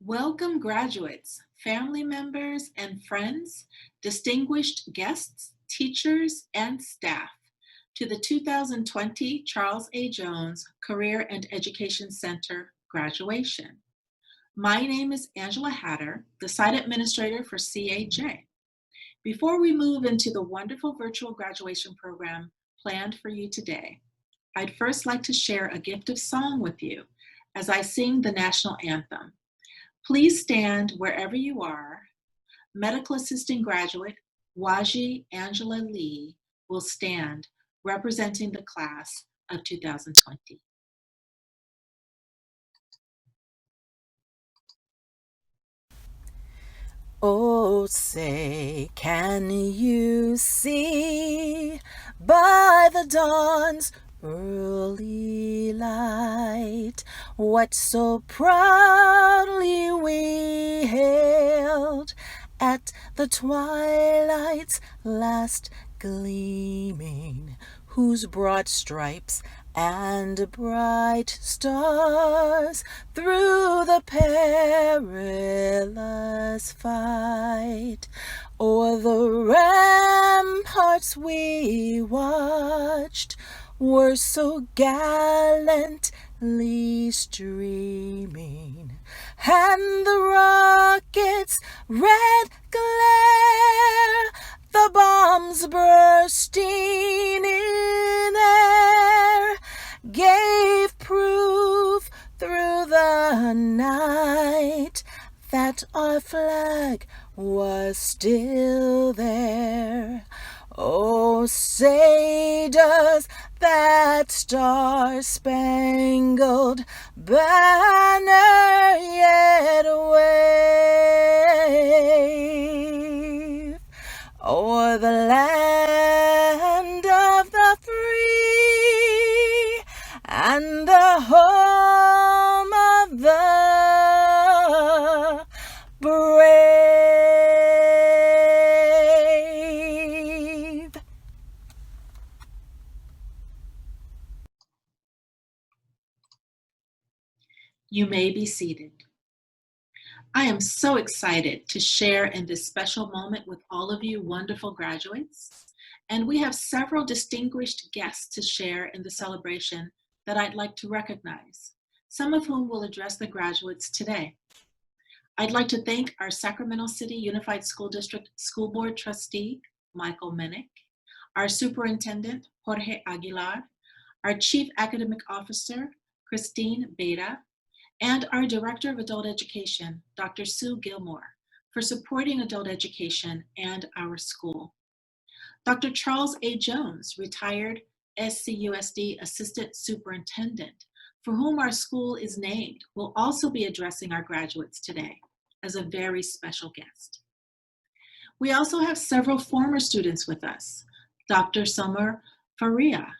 Welcome, graduates, family members, and friends, distinguished guests, teachers, and staff, to the 2020 Charles A. Jones Career and Education Center graduation. My name is Angela Hatter, the site administrator for CAJ. Before we move into the wonderful virtual graduation program planned for you today, I'd first like to share a gift of song with you as I sing the national anthem. Please stand wherever you are. Medical assistant graduate WaGi Angela Lee will stand representing the class of 2020. Oh, say, can you see by the dawn's early light what so proudly we hailed at the twilight's last gleaming, whose broad stripes and bright stars through the perilous fight o'er the ramparts we watched were so gallantly streaming, and the rocket's red glare, the bombs bursting in air, gave proof through the night that our flag was still there. Oh, say does that star-spangled banner yet wave o'er the land of the free and the home of the brave? You may be seated. I am so excited to share in this special moment with all of you wonderful graduates. And we have several distinguished guests to share in the celebration that I'd like to recognize, some of whom will address the graduates today. I'd like to thank our Sacramento City Unified School District School Board Trustee, Michael Minnick, our Superintendent, Jorge Aguilar, our Chief Academic Officer, Christine Beta, and our Director of Adult Education, Dr. Sue Gilmore, for supporting adult education and our school. Dr. Charles A. Jones, retired SCUSD Assistant Superintendent, for whom our school is named, will also be addressing our graduates today as a very special guest. We also have several former students with us. Dr. Summer Faria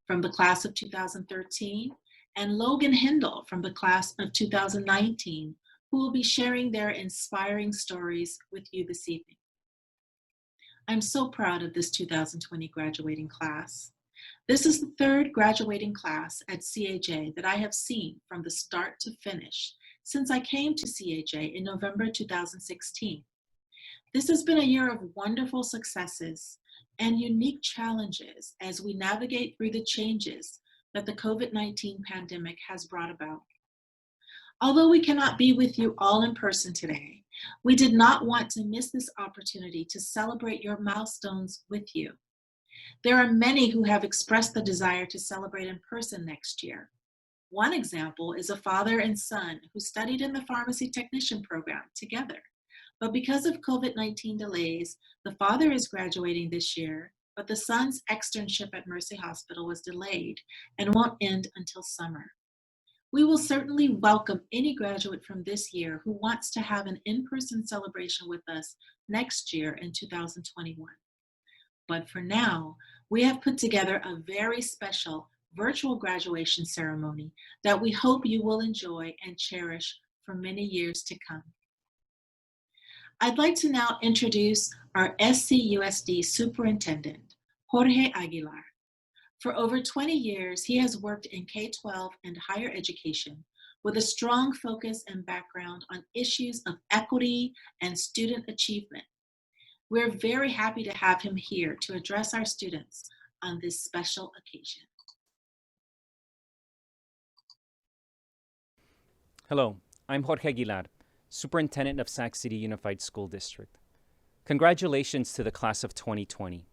from the class of 2013, and Logan Hindle from the class of 2019, who will be sharing their inspiring stories with you this evening. I'm so proud of this 2020 graduating class. This is the third graduating class at CAJ that I have seen from the start to finish since I came to CAJ in November 2016. This has been a year of wonderful successes and unique challenges as we navigate through the changes that the COVID-19 pandemic has brought about. Although we cannot be with you all in person today, we did not want to miss this opportunity to celebrate your milestones with you. There are many who have expressed the desire to celebrate in person next year. One example is a father and son who studied in the pharmacy technician program together. But because of COVID-19 delays, the father is graduating this year, but the son's externship at Mercy Hospital was delayed and won't end until summer. We will certainly welcome any graduate from this year who wants to have an in-person celebration with us next year in 2021. But for now, we have put together a very special virtual graduation ceremony that we hope you will enjoy and cherish for many years to come. I'd like to now introduce our SCUSD Superintendent, Jorge Aguilar. For over 20 years, he has worked in K-12 and higher education with a strong focus and background on issues of equity and student achievement. We're very happy to have him here to address our students on this special occasion. Hello, I'm Jorge Aguilar, Superintendent of Sac City Unified School District. Congratulations to the class of 2020.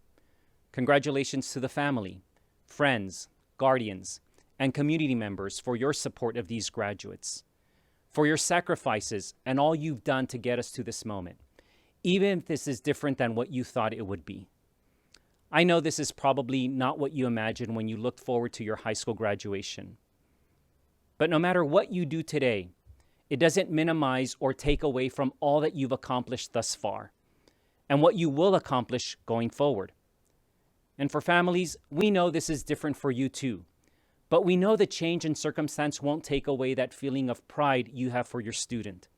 Congratulations to the family, friends, guardians, and community members for your support of these graduates, for your sacrifices and all you've done to get us to this moment, even if this is different than what you thought it would be. I know this is probably not what you imagined when you looked forward to your high school graduation. But no matter what you do today, it doesn't minimize or take away from all that you've accomplished thus far and what you will accomplish going forward. And for families, we know this is different for you too, but we know the change in circumstance won't take away that feeling of pride you have for your student.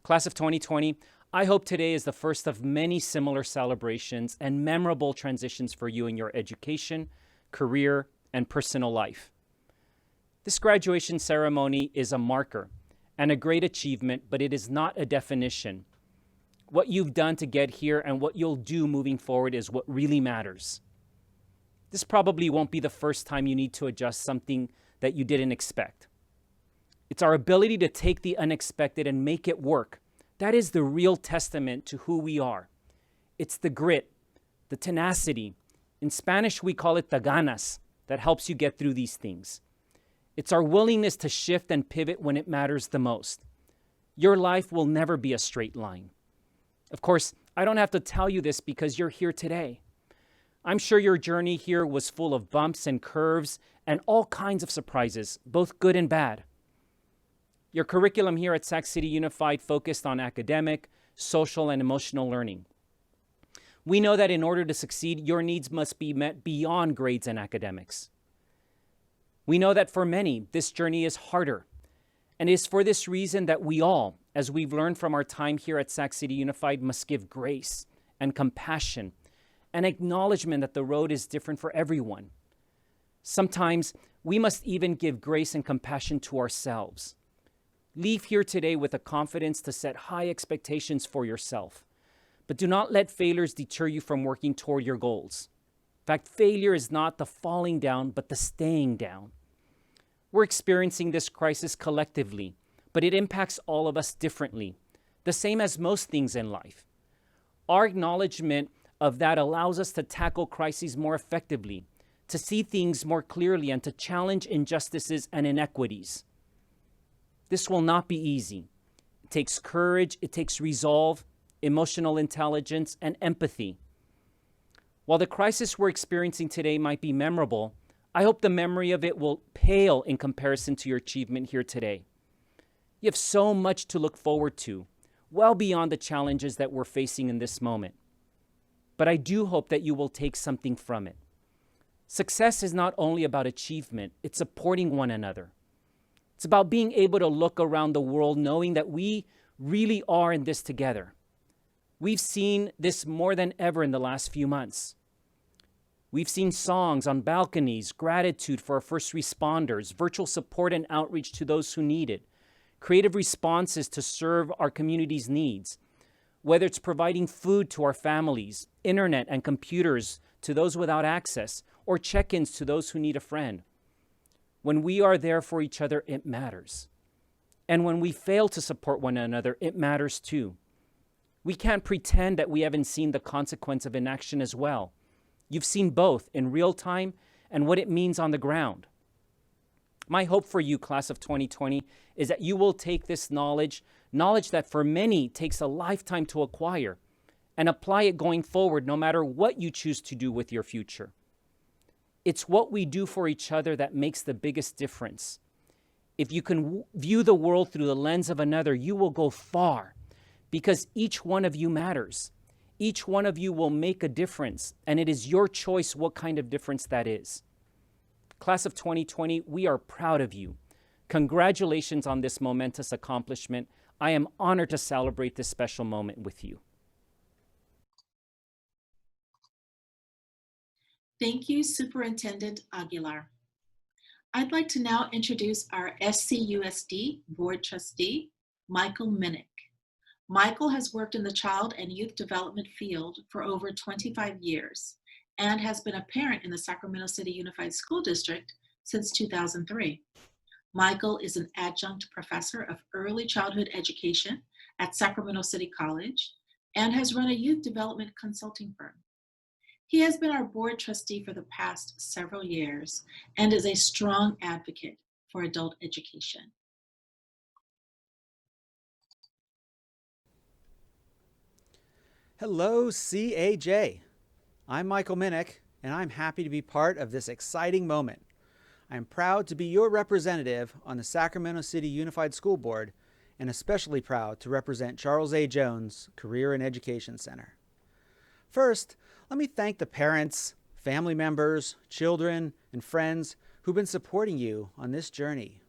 Class of 2020, I hope today is the first of many similar celebrations and memorable transitions for you in your education, career, and personal life. This graduation ceremony is a marker and a great achievement, but it is not a definition. What you've done to get here and what you'll do moving forward is what really matters. This probably won't be the first time you need to adjust something that you didn't expect. It's our ability to take the unexpected and make it work. That is the real testament to who we are. It's the grit, the tenacity. In Spanish, we call it the ganas that helps you get through these things. It's our willingness to shift and pivot when it matters the most. Your life will never be a straight line. Of course, I don't have to tell you this because you're here today. I'm sure your journey here was full of bumps and curves and all kinds of surprises, both good and bad. Your curriculum here at Sac City Unified focused on academic, social, and emotional learning. We know that in order to succeed, your needs must be met beyond grades and academics. We know that for many, this journey is harder. And it is for this reason that we all, as we've learned from our time here at Sac City Unified, must give grace and compassion and acknowledgement that the road is different for everyone. Sometimes we must even give grace and compassion to ourselves. Leave here today with the confidence to set high expectations for yourself, but do not let failures deter you from working toward your goals. In fact, failure is not the falling down, but the staying down. We're experiencing this crisis collectively, but it impacts all of us differently, the same as most things in life. Our acknowledgement of that allows us to tackle crises more effectively, to see things more clearly, and to challenge injustices and inequities. This will not be easy. It takes courage, it takes resolve, emotional intelligence, and empathy. While the crisis we're experiencing today might be memorable, I hope the memory of it will pale in comparison to your achievement here today. You have so much to look forward to, well beyond the challenges that we're facing in this moment. But I do hope that you will take something from it. Success is not only about achievement, it's supporting one another. It's about being able to look around the world knowing that we really are in this together. We've seen this more than ever in the last few months. We've seen songs on balconies, gratitude for our first responders, virtual support and outreach to those who need it, creative responses to serve our community's needs, whether it's providing food to our families, internet and computers to those without access, or check-ins to those who need a friend. When we are there for each other, it matters. And when we fail to support one another, it matters too. We can't pretend that we haven't seen the consequence of inaction as well. You've seen both in real time and what it means on the ground. My hope for you, class of 2020, is that you will take this knowledge that for many takes a lifetime to acquire, and apply it going forward no matter what you choose to do with your future. It's what we do for each other that makes the biggest difference. If you can view the world through the lens of another, you will go far, because each one of you matters. Each one of you will make a difference, and it is your choice what kind of difference that is. Class of 2020, we are proud of you. Congratulations on this momentous accomplishment. I am honored to celebrate this special moment with you. Thank you, Superintendent Aguilar. I'd like to now introduce our SCUSD Board Trustee, Michael Minnick. Michael has worked in the child and youth development field for over 25 years and has been a parent in the Sacramento City Unified School District since 2003. Michael is an adjunct professor of early childhood education at Sacramento City College and has run a youth development consulting firm. He has been our board trustee for the past several years and is a strong advocate for adult education. Hello, CAJ. I'm Michael Minnick, and I'm happy to be part of this exciting moment. I'm proud to be your representative on the Sacramento City Unified School Board, and especially proud to represent Charles A. Jones Career and Education Center. First, let me thank the parents, family members, children, and friends who've been supporting you on this journey.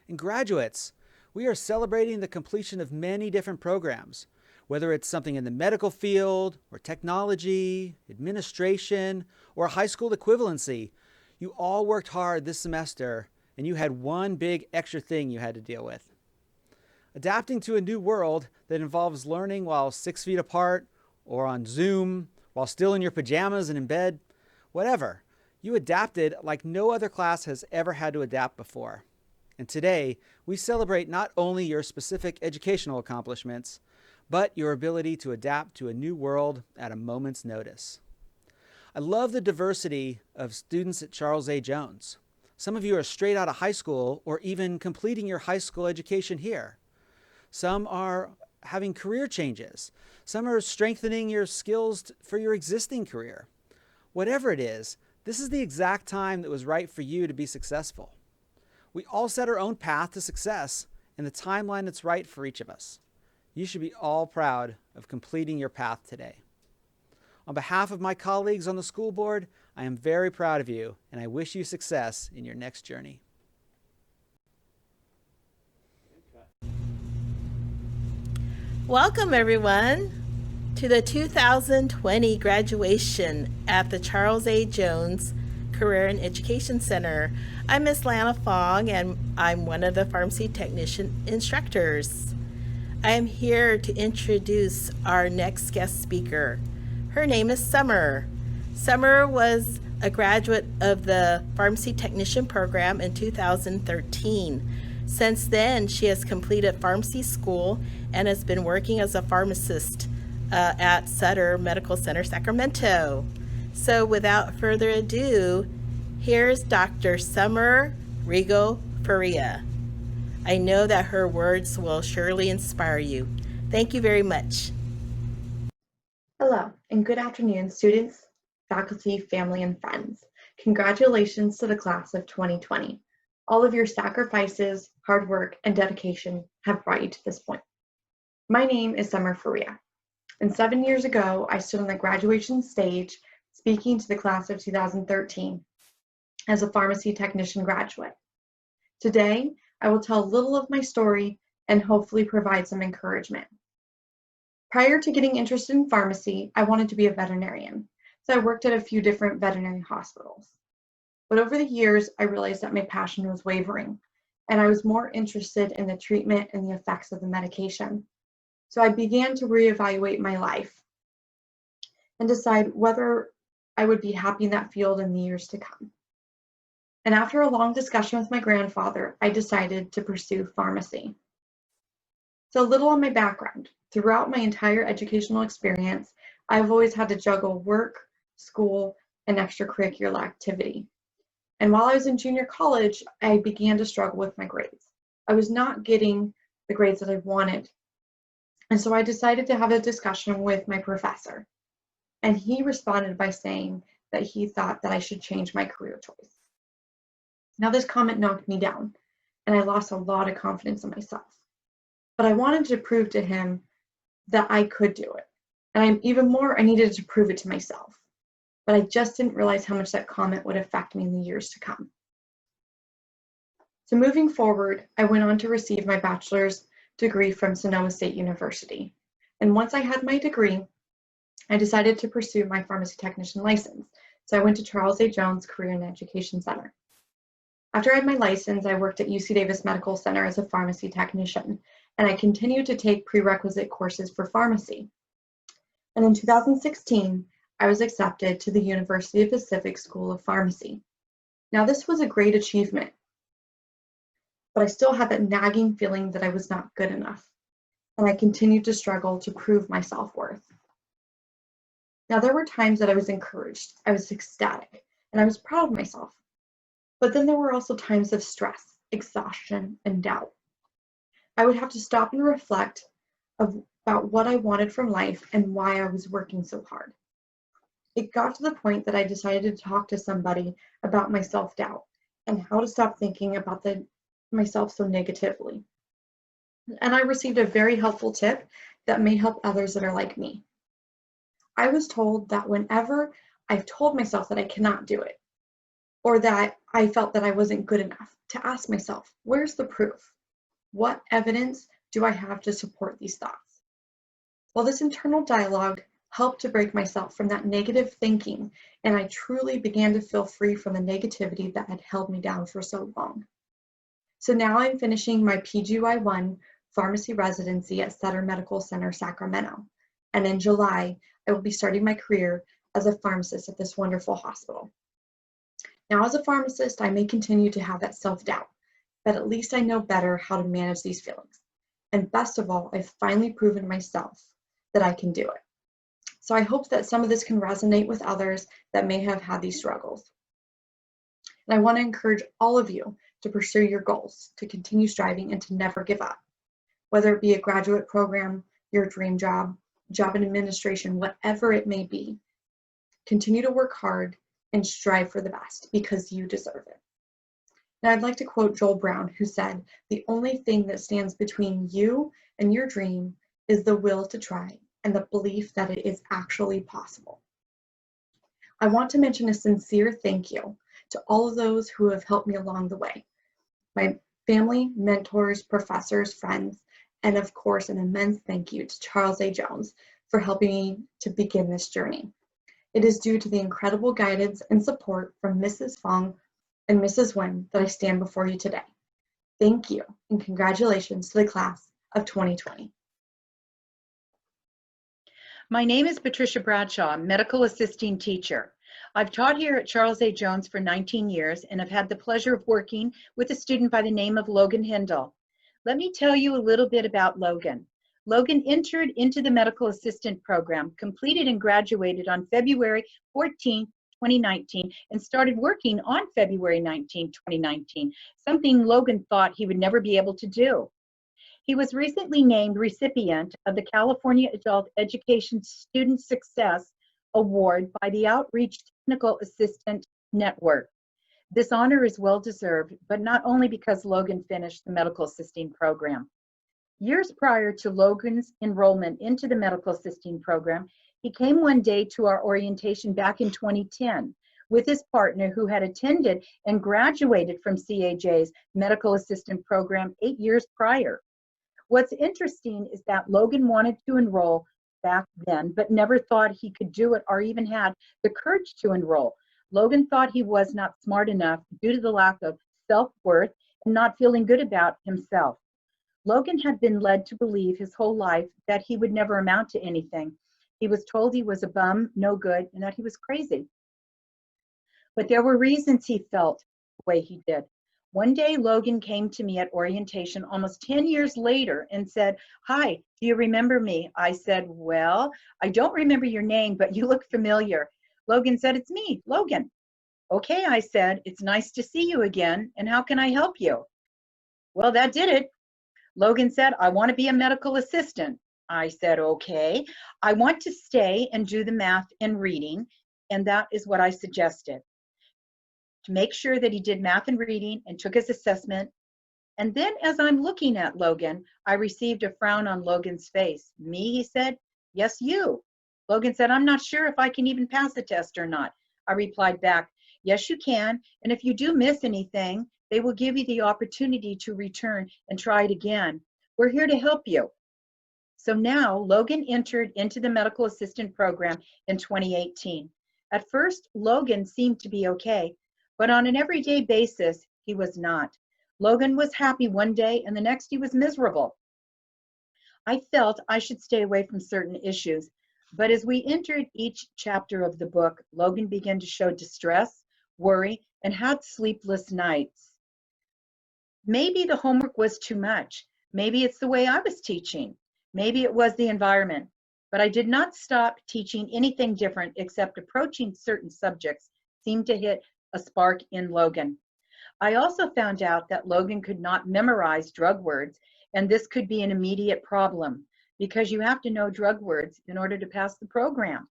And graduates, we are celebrating the completion of many different programs, whether it's something in the medical field, or technology, administration, or a high school equivalency. You all worked hard this semester, and you had one big extra thing you had to deal with. Adapting to a new world that involves learning while 6 feet apart, or on Zoom, while still in your pajamas and in bed, whatever. You adapted like no other class has ever had to adapt before. And today, we celebrate not only your specific educational accomplishments, but your ability to adapt to a new world at a moment's notice. I love the diversity of students at Charles A. Jones. Some of you are straight out of high school or even completing your high school education here. Some are having career changes. Some are strengthening your skills for your existing career. Whatever it is, this is the exact time that was right for you to be successful. We all set our own path to success and the timeline that's right for each of us. You should be all proud of completing your path today. On behalf of my colleagues on the school board, I am very proud of you, and I wish you success in your next journey. Welcome, everyone, to the 2020 graduation at the Charles A. Jones Career and Education Center. I'm Miss Lana Fong, and I'm one of the pharmacy technician instructors. I am here to introduce our next guest speaker. Her name is Summer. Summer was a graduate of the pharmacy technician program in 2013. Since then, she has completed pharmacy school and has been working as a pharmacist at Sutter Medical Center, Sacramento. So without further ado, here's Dr. Summer Rego Faria. I know that her words will surely inspire you. Thank you very much. Hello, and good afternoon, students, faculty, family, and friends. Congratulations to the class of 2020. All of your sacrifices, hard work, and dedication have brought you to this point. My name is Summer Faria, and 7 years ago, I stood on the graduation stage speaking to the class of 2013 as a pharmacy technician graduate. Today, I will tell a little of my story and hopefully provide some encouragement. Prior to getting interested in pharmacy, I wanted to be a veterinarian, so I worked at a few different veterinary hospitals. But over the years, I realized that my passion was wavering, and I was more interested in the treatment and the effects of the medication. So I began to reevaluate my life and decide whether I would be happy in that field in the years to come. And after a long discussion with my grandfather, I decided to pursue pharmacy. So a little on my background. Throughout my entire educational experience, I've always had to juggle work, school, and extracurricular activity. And while I was in junior college, I began to struggle with my grades. I was not getting the grades that I wanted. And so I decided to have a discussion with my professor. And he responded by saying that he thought that I should change my career choice. Now, this comment knocked me down, and I lost a lot of confidence in myself. But I wanted to prove to him that I could do it. And I needed to prove it to myself. But I just didn't realize how much that comment would affect me in the years to come. So moving forward, I went on to receive my bachelor's degree from Sonoma State University. And once I had my degree, I decided to pursue my pharmacy technician license. So I went to Charles A. Jones Career and Education Center. After I had my license, I worked at UC Davis Medical Center as a pharmacy technician, and I continued to take prerequisite courses for pharmacy. And in 2016, I was accepted to the University of Pacific School of Pharmacy. Now, this was a great achievement, but I still had that nagging feeling that I was not good enough, and I continued to struggle to prove my self-worth. Now, there were times that I was encouraged, I was ecstatic, and I was proud of myself. But then there were also times of stress, exhaustion, and doubt. I would have to stop and reflect about what I wanted from life and why I was working so hard. It got to the point that I decided to talk to somebody about my self-doubt and how to stop thinking about myself so negatively. And I received a very helpful tip that may help others that are like me. I was told that whenever I've told myself that I cannot do it, or that I felt that I wasn't good enough, to ask myself, where's the proof? What evidence do I have to support these thoughts? Well, this internal dialogue helped to break myself from that negative thinking, and I truly began to feel free from the negativity that had held me down for so long. So now I'm finishing my PGY1 pharmacy residency at Sutter Medical Center, Sacramento. And in July, I will be starting my career as a pharmacist at this wonderful hospital. Now, as a pharmacist, I may continue to have that self-doubt, but at least I know better how to manage these feelings. And best of all, I've finally proven myself that I can do it. So I hope that some of this can resonate with others that may have had these struggles. And I want to encourage all of you to pursue your goals, to continue striving, and to never give up. Whether it be a graduate program, your dream job, job in administration, whatever it may be, continue to work hard and strive for the best because you deserve it. Now, I'd like to quote Joel Brown, who said, "The only thing that stands between you and your dream is the will to try and the belief that it is actually possible." I want to mention a sincere thank you to all of those who have helped me along the way. My family, mentors, professors, friends, and of course, an immense thank you to Charles A. Jones for helping me to begin this journey. It is due to the incredible guidance and support from Mrs. Fong and Mrs. Wen that I stand before you today. Thank you, and congratulations to the class of 2020. My name is Patricia Bradshaw, medical assisting teacher. I've taught here at Charles A. Jones for 19 years and have had the pleasure of working with a student by the name of Logan Hindle. Let me tell you a little bit about Logan. Logan entered into the medical assistant program, completed and graduated on February 14, 2019, and started working on February 19, 2019, something Logan thought he would never be able to do. He was recently named recipient of the California Adult Education Student Success Award by the Outreach Technical Assistant Network. This honor is well-deserved, but not only because Logan finished the medical assisting program. Years prior to Logan's enrollment into the medical assisting program, he came one day to our orientation back in 2010 with his partner who had attended and graduated from CAJ's medical assistant program 8 years prior. What's interesting is that Logan wanted to enroll back then, but never thought he could do it or even had the courage to enroll. Logan thought he was not smart enough due to the lack of self-worth and not feeling good about himself. Logan had been led to believe his whole life that he would never amount to anything. He was told he was a bum, no good, and that he was crazy. But there were reasons he felt the way he did. One day, Logan came to me at orientation almost 10 years later and said, "Hi, do you remember me?" I said, "Well, I don't remember your name, but you look familiar." Logan said, "It's me, Logan." "Okay," I said, "it's nice to see you again, and how can I help you?" Well, that did it. Logan said, "I want to be a medical assistant." I said, "Okay, I want to stay and do the math and reading," and that is what I suggested. To make sure that he did math and reading and took his assessment. And then as I'm looking at Logan, I received a frown on Logan's face. "Me?" he said. "Yes, you." Logan said, "I'm not sure if I can even pass the test or not." I replied back, "Yes, you can. And if you do miss anything, they will give you the opportunity to return and try it again. We're here to help you." So now Logan entered into the medical assistant program in 2018. At first, Logan seemed to be okay, but on an everyday basis, He was not. Logan was happy one day and the next he was miserable. I felt I should stay away from certain issues, but as we entered each chapter of the book, Logan began to show distress, worry, and had sleepless nights. Maybe the homework was too much. Maybe it's the way I was teaching. Maybe it was the environment. But I did not stop teaching anything different except approaching certain subjects seemed to hit a spark in Logan. I also found out that Logan could not memorize drug words, and this could be an immediate problem because you have to know drug words in order to pass the program.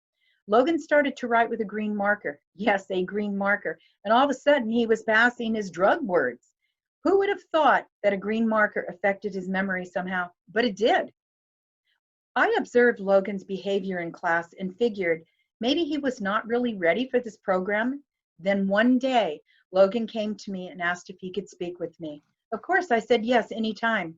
Logan started to write with a green marker. Yes, a green marker. And all of a sudden he was passing his drug words. Who would have thought that a green marker affected his memory somehow? But it did. I observed Logan's behavior in class and figured maybe he was not really ready for this program. Then one day, Logan came to me and asked if he could speak with me. Of course, I said yes, anytime.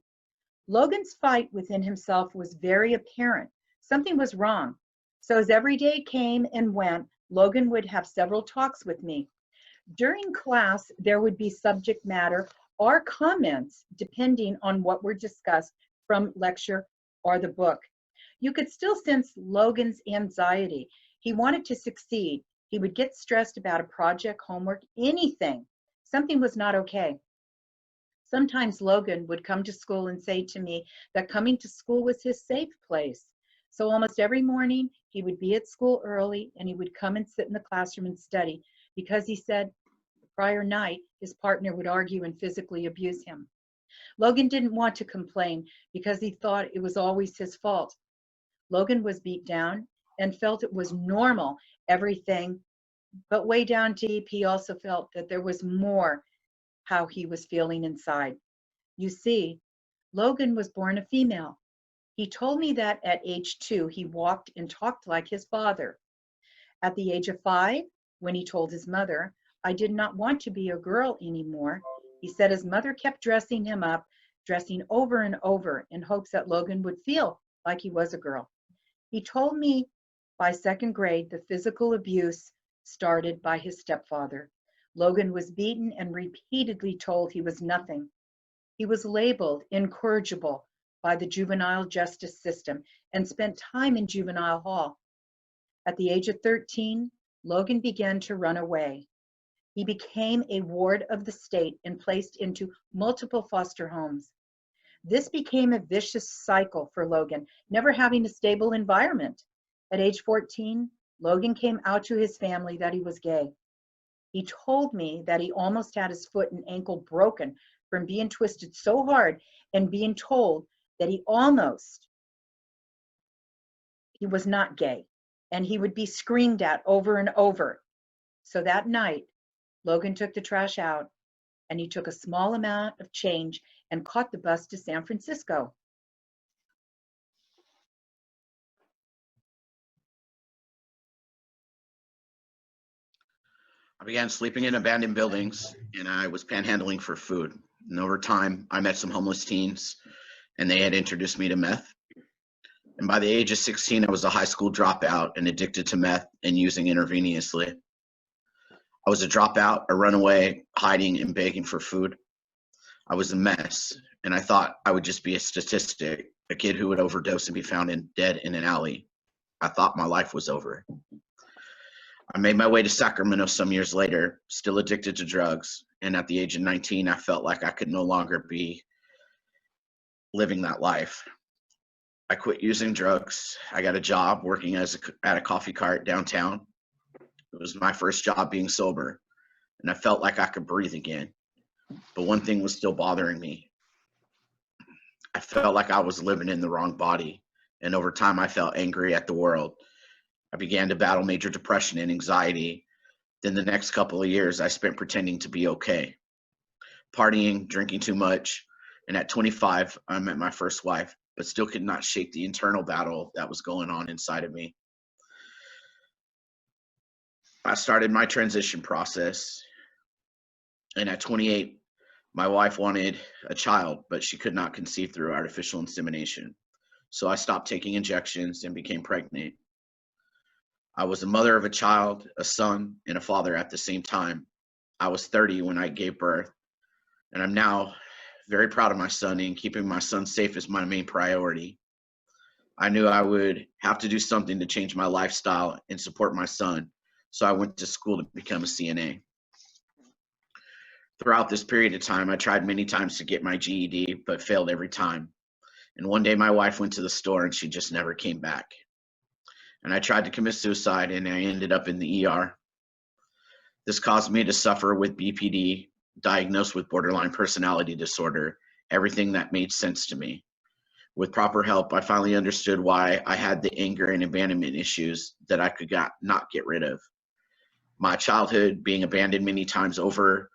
Logan's fight within himself was very apparent. Something was wrong. So as every day came and went, Logan would have several talks with me. During class, there would be subject matter or comments depending on what were discussed from lecture or the book. You could still sense Logan's anxiety. He wanted to succeed. He would get stressed about a project, homework, anything. Something was not okay. Sometimes Logan would come to school and say to me that coming to school was his safe place. So almost every morning he would be at school early and he would come and sit in the classroom and study because he said the prior night his partner would argue and physically abuse him. Logan didn't want to complain because he thought it was always his fault. Logan was beat down and felt it was normal, everything, but way down deep he also felt that there was more how he was feeling inside. You see, Logan was born a female. He told me that at age 2, he walked and talked like his father. At the age of 5, when he told his mother, I did not want to be a girl anymore, he said his mother kept dressing him up, dressing over and over in hopes that Logan would feel like he was a girl. He told me by 2nd grade, the physical abuse started by his stepfather. Logan was beaten and repeatedly told he was nothing. He was labeled incorrigible by the juvenile justice system and spent time in juvenile hall. At the age of 13, Logan began to run away. He became a ward of the state and placed into multiple foster homes. This became a vicious cycle for Logan, never having a stable environment. At age 14, Logan came out to his family that he was gay. He told me that he almost had his foot and ankle broken from being twisted so hard and being told that he was not gay, and he would be screamed at over and over. So that night, Logan took the trash out and he took a small amount of change and caught the bus to San Francisco. I began sleeping in abandoned buildings and I was panhandling for food. And over time, I met some homeless teens and they had introduced me to meth. And by the age of 16, I was a high school dropout and addicted to meth and using intravenously. I was a dropout, a runaway, hiding and begging for food. I was a mess, and I thought I would just be a statistic, a kid who would overdose and be found dead in an alley. I thought my life was over. I made my way to Sacramento some years later, still addicted to drugs, and at the age of 19, I felt like I could no longer be living that life. I quit using drugs. I got a job working at a coffee cart downtown. It was my first job being sober, and I felt like I could breathe again. But one thing was still bothering me. I felt like I was living in the wrong body, and over time I felt angry at the world. I began to battle major depression and anxiety. Then the next couple of years I spent pretending to be okay, partying, drinking too much, and at 25 I met my first wife, but still could not shake the internal battle that was going on inside of me. I started my transition process, and at 28, my wife wanted a child, but she could not conceive through artificial insemination. So I stopped taking injections and became pregnant. I was a mother of a child, a son, and a father at the same time. I was 30 when I gave birth. And I'm now very proud of my son, and keeping my son safe is my main priority. I knew I would have to do something to change my lifestyle and support my son, so I went to school to become a CNA. Throughout this period of time, I tried many times to get my GED, but failed every time. And one day my wife went to the store and she just never came back. And I tried to commit suicide and I ended up in the ER. This caused me to suffer with BPD, diagnosed with borderline personality disorder, everything that made sense to me. With proper help, I finally understood why I had the anger and abandonment issues that I could not get rid of. My childhood being abandoned many times over,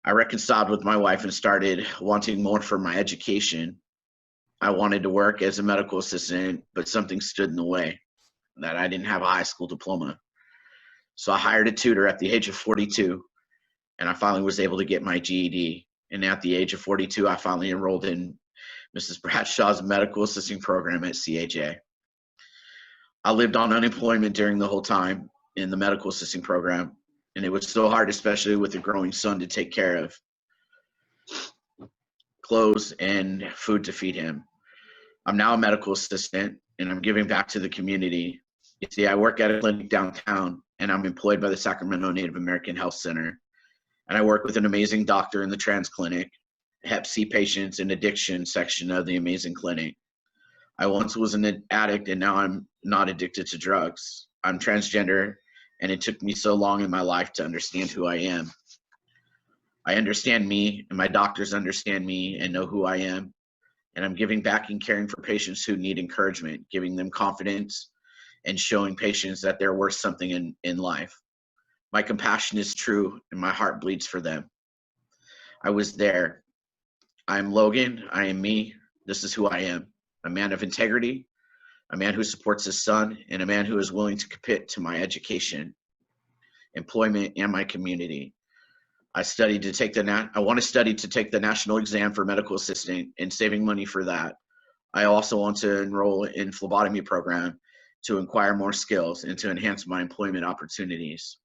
I reconciled with my wife and started wanting more for my education. I wanted to work as a medical assistant, but something stood in the way, that I didn't have a high school diploma. So I hired a tutor at the age of 42, and I finally was able to get my GED. And at the age of 42, I finally enrolled in Mrs. Bradshaw's medical assisting program at CHA. I lived on unemployment during the whole time in the medical assisting program, and it was so hard, especially with a growing son, to take care of, clothes and food to feed him. I'm now a medical assistant, and I'm giving back to the community. You see, I work at a clinic downtown, and I'm employed by the Sacramento Native American Health Center. And I work with an amazing doctor in the trans clinic, Hep C patients and addiction section of the amazing clinic. I once was an addict, and now I'm not addicted to drugs. I'm transgender, and it took me so long in my life to understand who I am. I understand me, and my doctors understand me and know who I am. And I'm giving back and caring for patients who need encouragement, giving them confidence and showing patients that they're worth something in life. My compassion is true, and my heart bleeds for them. I was there. I am Logan. I am me. This is who I am. A man of integrity, a man who supports his son, and a man who is willing to commit to my education, employment, and my community. I want to study to take the national exam for medical assistant and saving money for that. I also want to enroll in phlebotomy program to acquire more skills and to enhance my employment opportunities.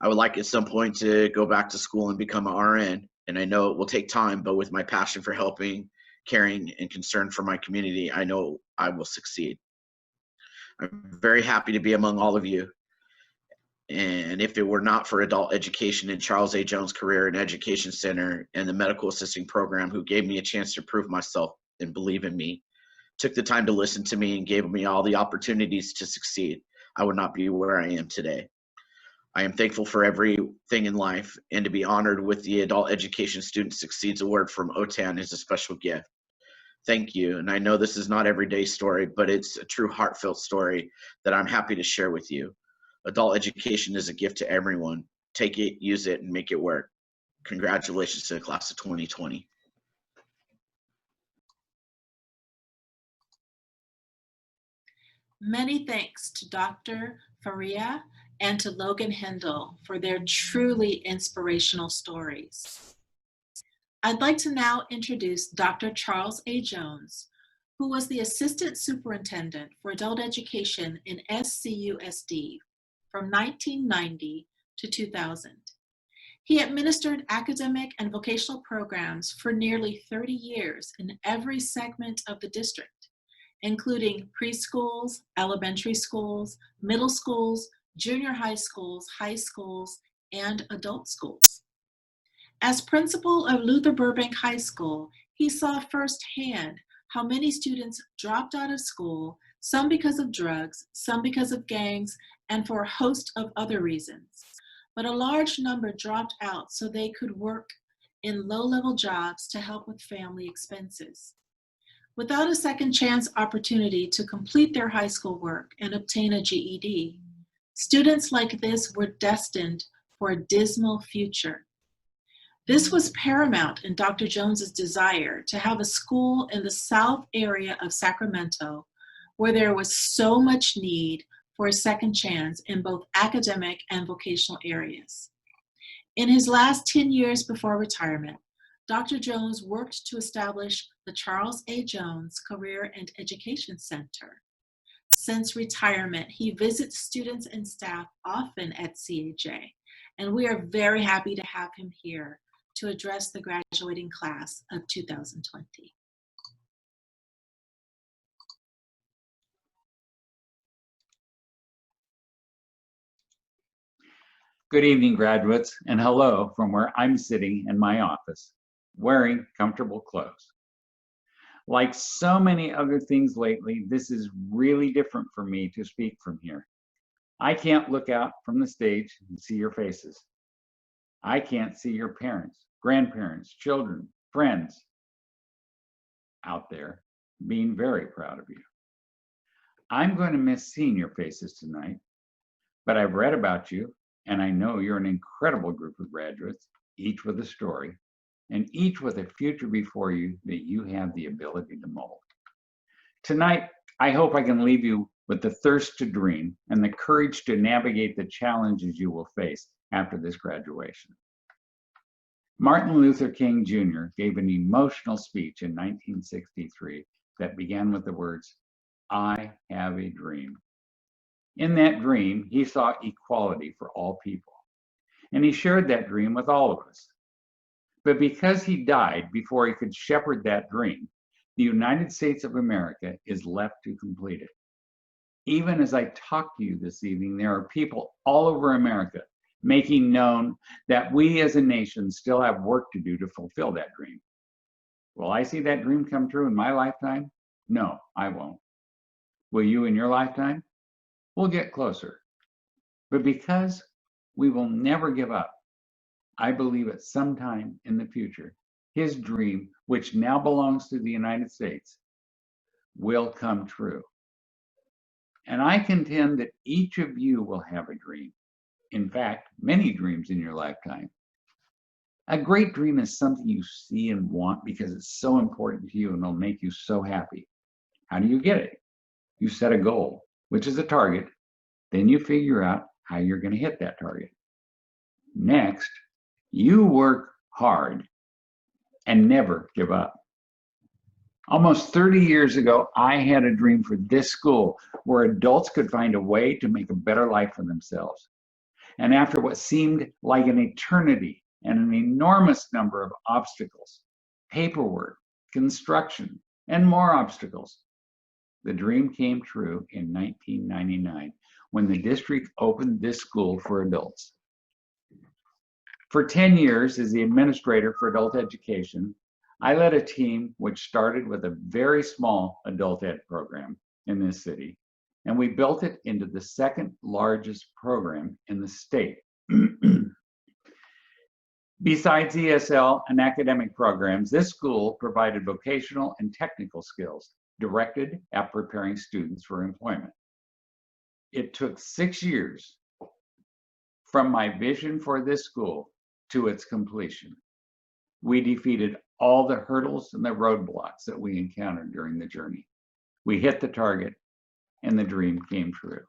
I would like at some point to go back to school and become an RN, and I know it will take time, but with my passion for helping, caring, and concern for my community, I know I will succeed. I'm very happy to be among all of you. And if it were not for adult education in Charles A. Jones Career and Education Center and the medical assisting program, who gave me a chance to prove myself and believe in me, took the time to listen to me and gave me all the opportunities to succeed, I would not be where I am today. I am thankful for everything in life, and to be honored with the Adult Education Student Succeeds Award from OTAN is a special gift. Thank you. And I know this is not everyday story, but it's a true heartfelt story that I'm happy to share with you. Adult education is a gift to everyone. Take it, use it, and make it work. Congratulations to the class of 2020. Many thanks to Dr. Faria and to Logan Hindle for their truly inspirational stories. I'd like to now introduce Dr. Charles A. Jones, who was the Assistant Superintendent for Adult Education in SCUSD from 1990 to 2000. He administered academic and vocational programs for nearly 30 years in every segment of the district, including preschools, elementary schools, middle schools, junior high schools, and adult schools. As principal of Luther Burbank High School, he saw firsthand how many students dropped out of school, some because of drugs, some because of gangs, and for a host of other reasons. But a large number dropped out so they could work in low-level jobs to help with family expenses. Without a second chance opportunity to complete their high school work and obtain a GED, students like this were destined for a dismal future. This was paramount in Dr. Jones's desire to have a school in the south area of Sacramento where there was so much need for a second chance in both academic and vocational areas. In his last 10 years before retirement, Dr. Jones worked to establish the Charles A. Jones Career and Education Center. Since retirement, he visits students and staff often at CHA, and we are very happy to have him here to address the graduating class of 2020. Good evening, graduates, and hello from where I'm sitting in my office, wearing comfortable clothes. Like so many other things lately, this is really different for me to speak from here. I can't look out from the stage and see your faces. I can't see your parents, grandparents, children, friends out there being very proud of you. I'm going to miss seeing your faces tonight, but I've read about you, and I know you're an incredible group of graduates, each with a story, and each with a future before you that you have the ability to mold. Tonight, I hope I can leave you with the thirst to dream and the courage to navigate the challenges you will face after this graduation. Martin Luther King Jr. gave an emotional speech in 1963 that began with the words, "I have a dream." In that dream, he saw equality for all people, and he shared that dream with all of us. But because he died before he could shepherd that dream, the United States of America is left to complete it. Even as I talk to you this evening, there are people all over America making known that we as a nation still have work to do to fulfill that dream. Will I see that dream come true in my lifetime? No, I won't. Will you in your lifetime? We'll get closer. But because we will never give up, I believe at some time in the future, his dream, which now belongs to the United States, will come true. And I contend that each of you will have a dream. In fact, many dreams in your lifetime. A great dream is something you see and want because it's so important to you and will make you so happy. How do you get it? You set a goal, which is a target. Then you figure out how you're going to hit that target. Next, you work hard and never give up. Almost 30 years ago, I had a dream for this school where adults could find a way to make a better life for themselves. And after what seemed like an eternity and an enormous number of obstacles, paperwork, construction, and more obstacles, the dream came true in 1999 when the district opened this school for adults. For 10 years as the administrator for adult education, I led a team which started with a very small adult ed program in this city, and we built it into the second largest program in the state. Besides ESL and academic programs, this school provided vocational and technical skills directed at preparing students for employment. It took 6 years from my vision for this school to its completion. We defeated all the hurdles and the roadblocks that we encountered during the journey. We hit the target and the dream came true.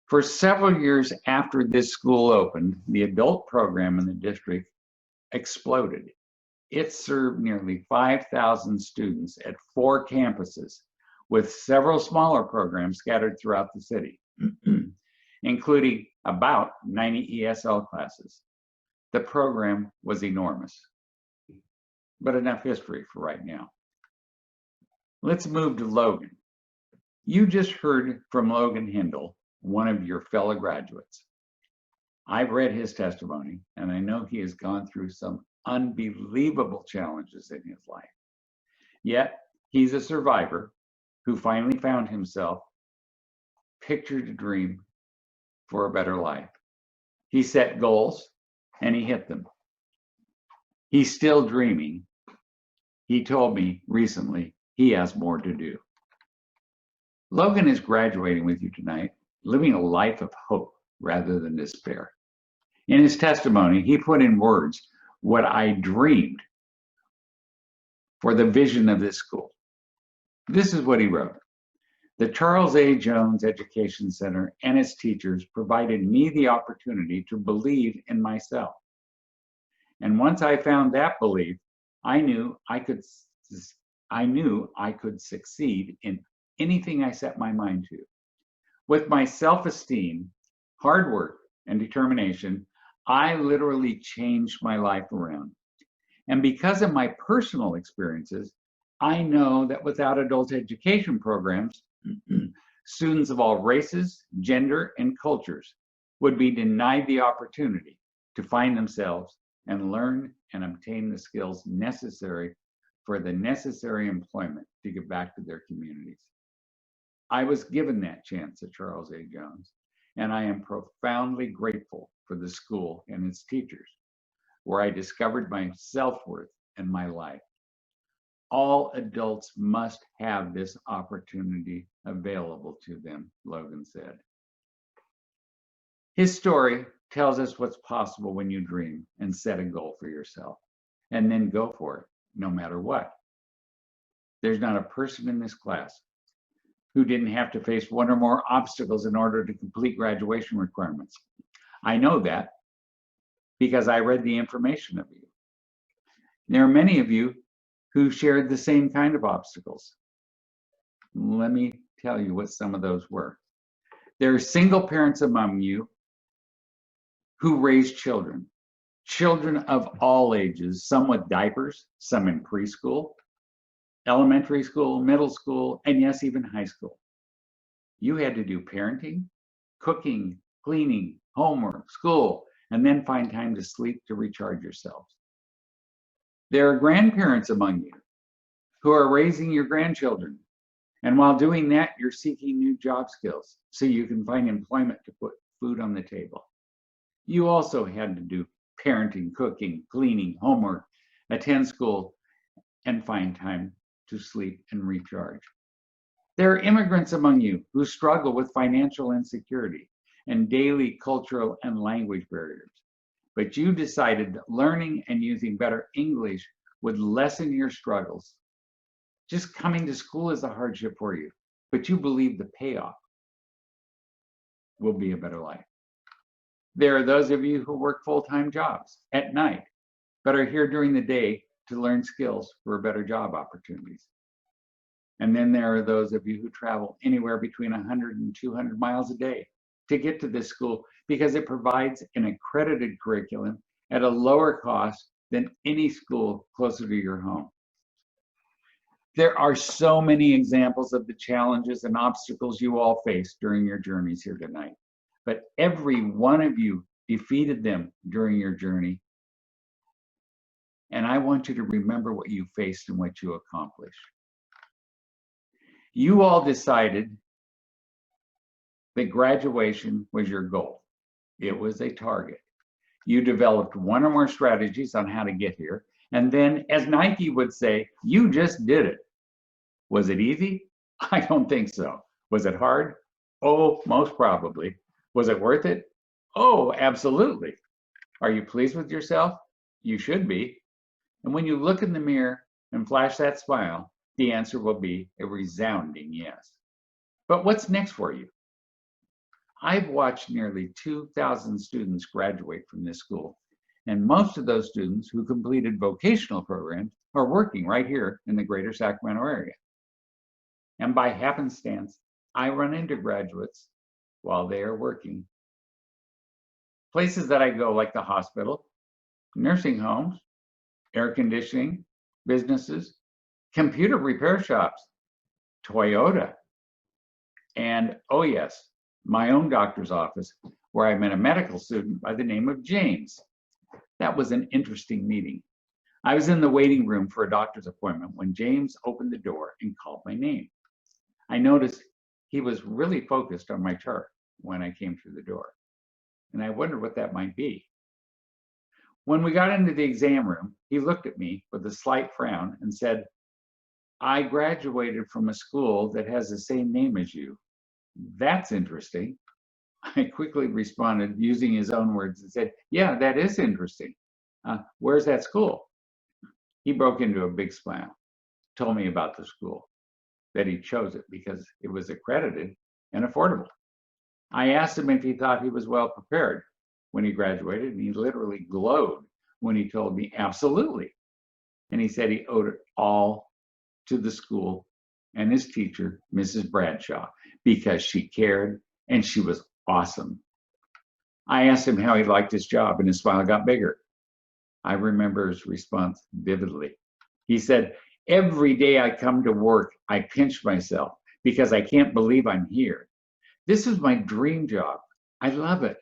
For several years after this school opened, the adult program in the district exploded. It served nearly 5,000 students at 4 campuses, with several smaller programs scattered throughout the city, including about 90 ESL classes. The program was enormous. But enough history for right now. Let's move to Logan. You just heard from Logan Hindle, one of your fellow graduates. I've read his testimony, and I know he has gone through some unbelievable challenges in his life. Yet, he's a survivor who finally found himself, pictured a dream for a better life. He set goals, and he hit them. He's still dreaming. He told me recently he has more to do. Logan is graduating with you tonight, living a life of hope rather than despair. In his testimony, he put in words what I dreamed for the vision of this school. This is what he wrote. The Charles A. Jones Education Center and its teachers provided me the opportunity to believe in myself. And once I found that belief, I knew I could succeed in anything I set my mind to. With my self-esteem, hard work, and determination, I literally changed my life around. And because of my personal experiences, I know that without adult education programs, students of all races, gender, and cultures would be denied the opportunity to find themselves and learn and obtain the skills necessary for the necessary employment to give back to their communities. I was given that chance at Charles A. Jones, and I am profoundly grateful for the school and its teachers, where I discovered my self-worth and my life. All adults must have this opportunity available to them, Logan said. His story tells us what's possible when you dream and set a goal for yourself, and then go for it, no matter what. There's not a person in this class who didn't have to face one or more obstacles in order to complete graduation requirements. I know that because I read the information of you. There are many of you who shared the same kind of obstacles. Let me tell you what some of those were. There are single parents among you who raise children of all ages, some with diapers, some in preschool, elementary school, middle school, and yes, even high school. You had to do parenting, cooking, cleaning, homework, school, and then find time to sleep to recharge yourselves. There are grandparents among you who are raising your grandchildren. And while doing that, you're seeking new job skills so you can find employment to put food on the table. You also had to do parenting, cooking, cleaning, homework, attend school, and find time to sleep and recharge. There are immigrants among you who struggle with financial insecurity and daily cultural and language barriers. But you decided that learning and using better English would lessen your struggles. Just coming to school is a hardship for you, but you believe the payoff will be a better life. There are those of you who work full-time jobs at night, but are here during the day to learn skills for better job opportunities. And then there are those of you who travel anywhere between 100 and 200 miles a day to get to this school because it provides an accredited curriculum at a lower cost than any school closer to your home. There are so many examples of the challenges and obstacles you all face during your journeys here tonight, but every one of you defeated them during your journey. And I want you to remember what you faced and what you accomplished. You all decided that graduation was your goal. It was a target. You developed one or more strategies on how to get here. And then, as Nike would say, you just did it. Was it easy? I don't think so. Was it hard? Oh, most probably. Was it worth it? Oh, absolutely. Are you pleased with yourself? You should be. And when you look in the mirror and flash that smile, the answer will be a resounding yes. But what's next for you? I've watched nearly 2,000 students graduate from this school, and most of those students who completed vocational programs are working right here in the greater Sacramento area. And by happenstance, I run into graduates while they are working. Places that I go, like the hospital, nursing homes, air conditioning, businesses, computer repair shops, Toyota, and oh yes, my own doctor's office, where I met a medical student by the name of James. That was an interesting meeting. I was in the waiting room for a doctor's appointment when James opened the door and called my name. I noticed he was really focused on my chart when I came through the door, and I wondered what that might be. When we got into the exam room, he looked at me with a slight frown and said, "I graduated from a school that has the same name as you. That's interesting." I quickly responded using his own words and said, "Yeah, that is interesting. Where's that school?" He broke into a big smile, told me about the school, that he chose it because it was accredited and affordable. I asked him if he thought he was well prepared when he graduated, and he literally glowed when he told me absolutely. And he said he owed it all to the school and his teacher, Mrs. Bradshaw, because she cared and she was awesome. I asked him how he liked his job, and his smile got bigger. I remember his response vividly. He said, "Every day I come to work, I pinch myself because I can't believe I'm here. This is my dream job. I love it."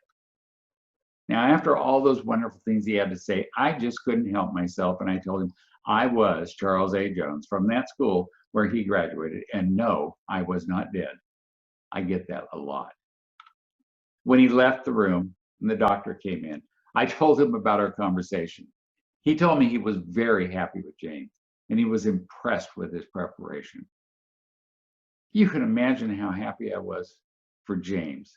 Now, after all those wonderful things he had to say, I just couldn't help myself, and I told him I was Charles A. Jones from that school where he graduated, and no, I was not dead. I get that a lot. When he left the room and the doctor came in, I told him about our conversation. He told me he was very happy with James, and he was impressed with his preparation. You can imagine how happy I was for James,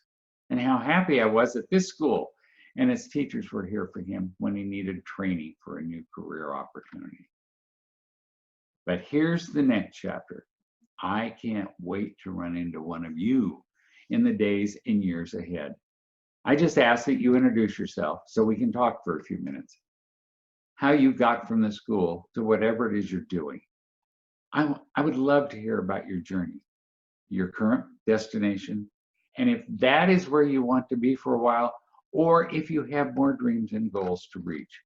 and how happy I was that this school and its teachers were here for him when he needed training for a new career opportunity. But here's the next chapter. I can't wait to run into one of you in the days and years ahead. I just ask that you introduce yourself so we can talk for a few minutes. How you got from the school to whatever it is you're doing. I would love to hear about your journey, your current destination, and if that is where you want to be for a while, or if you have more dreams and goals to reach.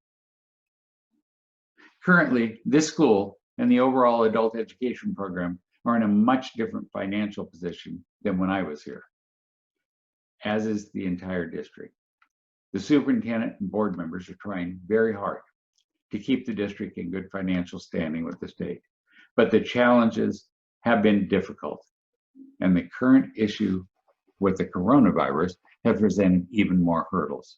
Currently, this school and the overall adult education program are in a much different financial position than when I was here, as is the entire district. The superintendent and board members are trying very hard to keep the district in good financial standing with the state, but the challenges have been difficult, and the current issue with the coronavirus have presented even more hurdles.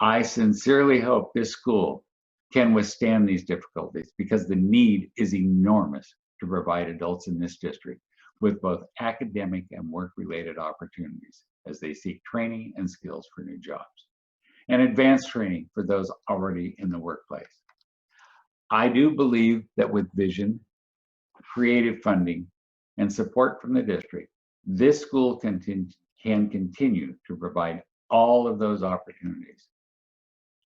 I sincerely hope this school can withstand these difficulties because the need is enormous to provide adults in this district with both academic and work-related opportunities as they seek training and skills for new jobs, and advanced training for those already in the workplace. I do believe that with vision, creative funding, and support from the district, this school can continue to provide all of those opportunities.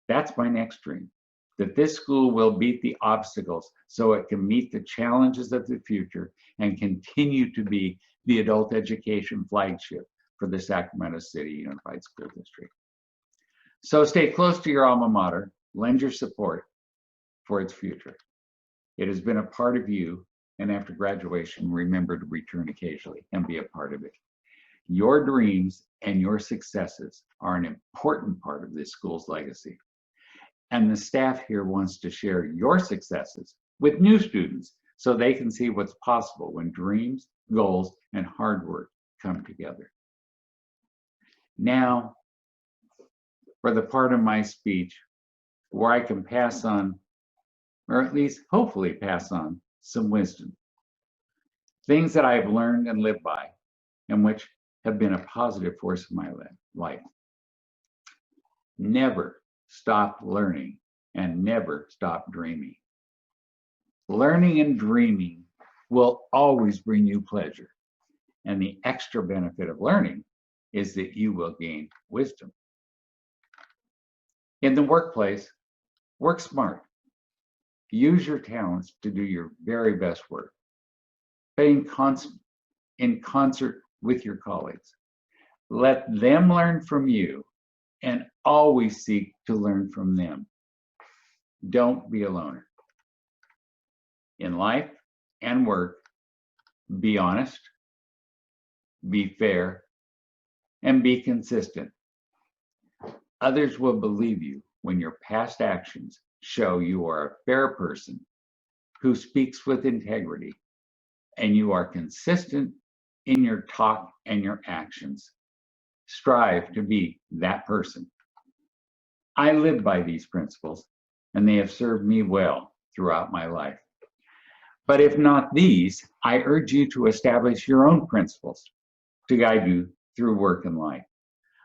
That's my next dream, that this school will beat the obstacles so it can meet the challenges of the future and continue to be the adult education flagship for the Sacramento City Unified School District. So stay close to your alma mater, lend your support for its future. It has been a part of you, and after graduation, remember to return occasionally and be a part of it. Your dreams and your successes are an important part of this school's legacy. And the staff here wants to share your successes with new students so they can see what's possible when dreams, goals, and hard work come together. Now, for the part of my speech where I can pass on, or at least hopefully pass on, some wisdom. Things that I've learned and lived by, and which have been a positive force in my life. Never stop learning and never stop dreaming. Learning and dreaming will always bring you pleasure. And the extra benefit of learning is that you will gain wisdom. In the workplace, work smart. Use your talents to do your very best work. Stay in concert with your colleagues. Let them learn from you and always seek to learn from them. Don't be a loner. In life and work, be honest, be fair, and be consistent. Others will believe you when your past actions show you are a fair person who speaks with integrity and you are consistent in your talk and your actions. Strive to be that person. I live by these principles, and they have served me well throughout my life. But if not these, I urge you to establish your own principles to guide you through work and life.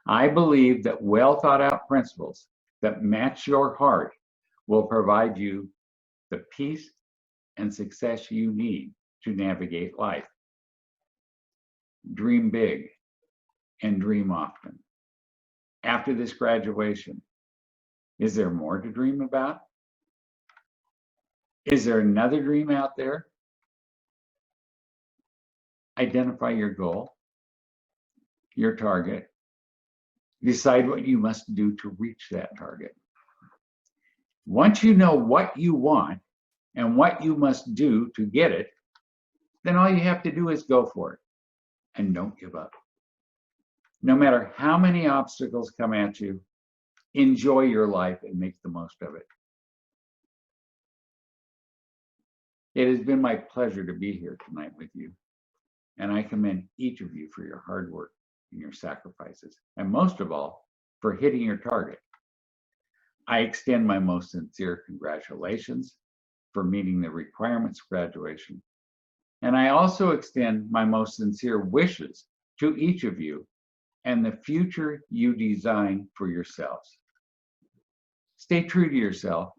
I believe that well thought out principles that match your heart will provide you the peace and success you need to navigate life. Dream big and dream often. After this graduation, is there more to dream about? Is there another dream out there? Identify your goal, your target, Decide what you must do to reach that target. Once you know what you want and what you must do to get it, then all you have to do is go for it and don't give up. No matter how many obstacles come at you, enjoy your life and make the most of it. It has been my pleasure to be here tonight with you, and I commend each of you for your hard work and your sacrifices, and most of all, for hitting your target. I extend my most sincere congratulations for meeting the requirements of graduation, and I also extend my most sincere wishes to each of you and the future you design for yourselves. Stay true to yourself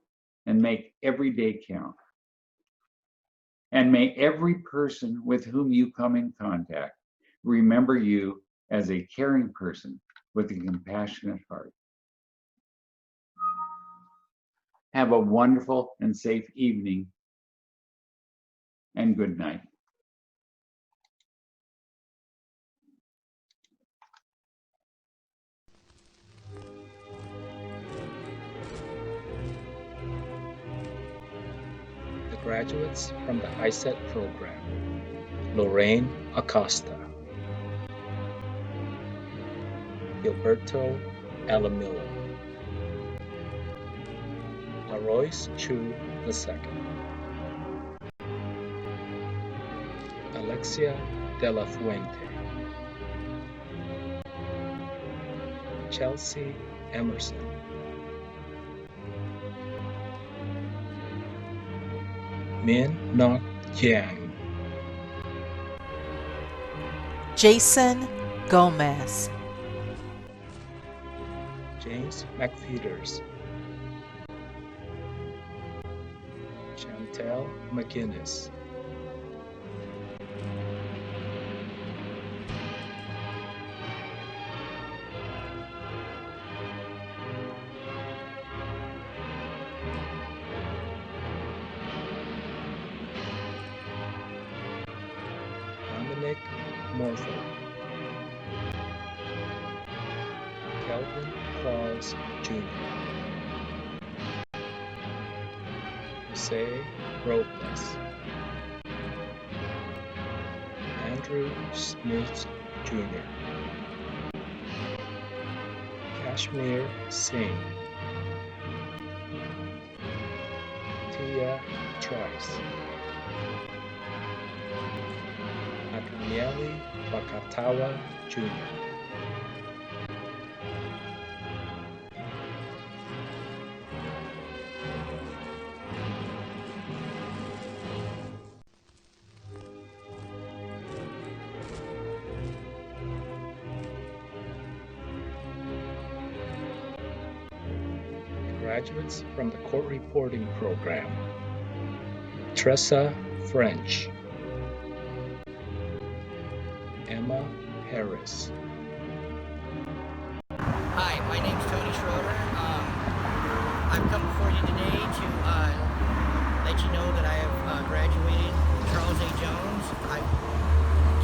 and make every day count. And may every person with whom you come in contact remember you as a caring person with a compassionate heart. Have a wonderful and safe evening, and good night. The graduates from the ISET program: Lorraine Acosta, Gilberto Alamillo, Aroyce Chu II, Alexia de la Fuente, Chelsea Emerson, Min Nok Yang, Jason Gomez, James McFeeters, Chantel McGinnis, Dominic Morford, Kelvin Claus Jr., Jose Robles, Andrew Smith Jr., Kashmir Singh, Tia Trice, Adunieli Wakatawa Jr., graduates from the court reporting program: Tressa French, Emma Harris, Hi, my name's Tony Schroeder. I've come before you today to let you know that I have graduated Charles A. Jones. I